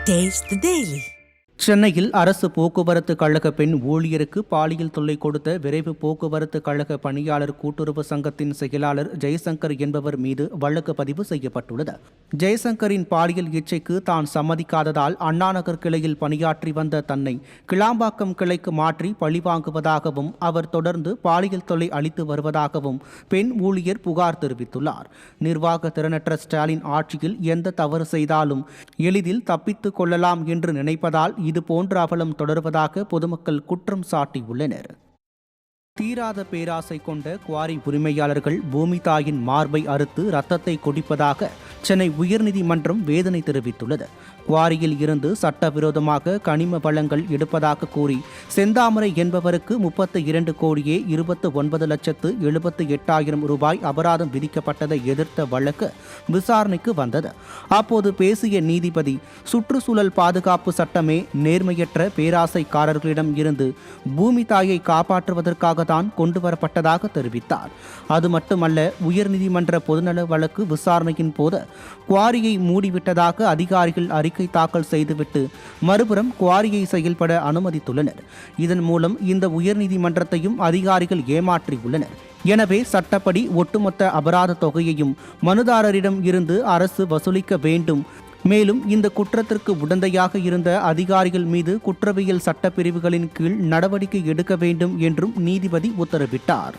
Taste the Daily. சென்னையில் அரசு போக்குவரத்து கழக பெண் ஊழியருக்கு பாலியல் தொல்லை கொடுத்த விரைவு போக்குவரத்து கழக பணியாளர் கூட்டுறவு சங்கத்தின் செயலாளர் ஜெய்சங்கர் என்பவர் மீது வழக்கு பதிவு செய்யப்பட்டுள்ளது. ஜெய்சங்கரின் பாலியல் இச்சைக்கு தான் சம்மதிக்காததால் அண்ணாநகர் கிளையில் பணியாற்றி வந்த தன்னை கிளாம்பாக்கம் கிளைக்கு மாற்றி பழிவாங்குவதாகவும் அவர் தொடர்ந்து பாலியல் தொல்லை அளித்து வருவதாகவும் பெண் ஊழியர் புகார் தெரிவித்துள்ளார். நிர்வாக திறனற்ற ஸ்டாலின் ஆட்சியில் எந்த தவறு செய்தாலும் எளிதில் தப்பித்துக் கொள்ளலாம் என்று நினைப்பதால் இது போன்ற அவலம் தொடர்வதாக பொதுமக்கள் குற்றம் சாட்டியுள்ளனர். தீராத பேராசை கொண்ட குவாரி உரிமையாளர்கள் பூமி தாயின் மார்பை அறுத்து ரத்தத்தை குடிப்பதாக சென்னை உயர்நீதிமன்றம் வேதனை தெரிவித்துள்ளது. குவாரியில் இருந்து சட்டவிரோதமாக கனிம வளங்கள் எடுப்பதாக கூறி செந்தாமரை என்பவருக்கு 32 கோடியே 29,78,000 ரூபாய் அபராதம் விதிக்கப்பட்டதை எதிர்த்த வழக்கு விசாரணைக்கு வந்தது. அப்போது பேசிய நீதிபதி, சுற்றுச்சூழல் பாதுகாப்பு சட்டமே நேர்மையற்ற பேராசைக்காரர்களிடம் இருந்து பூமி தாயை காப்பாற்றுவதற்காக தான் கொண்டுவரப்பட்டதாக தெரிவித்தார். அது மட்டுமல்ல, உயர்நீதிமன்ற பொதுநல வழக்கு விசாரணையின் போது குவாரியை மூடிவிட்டதாக அதிகாரிகள் அறிக்கை தாக்கல் செய்துவிட்டு மறுபுறம் குவாரியை செயல்பட அனுமதித்துள்ளனர். இதன் மூலம் இந்த உயர்நீதிமன்றத்தையும் அதிகாரிகள் ஏமாற்றியுள்ளனர். எனவே சட்டப்படி ஒட்டுமொத்த அபராத தொகையையும் மனுதாரரிடம் இருந்து அரசு வசூலிக்க வேண்டும். மேலும் இந்த குற்றத்திற்கு உடந்தையாக இருந்த அதிகாரிகள் மீது குற்றவியல் சட்டப்பிரிவுகளின் கீழ் நடவடிக்கை எடுக்க வேண்டும் என்றும் நீதிபதி உத்தரவிட்டார்.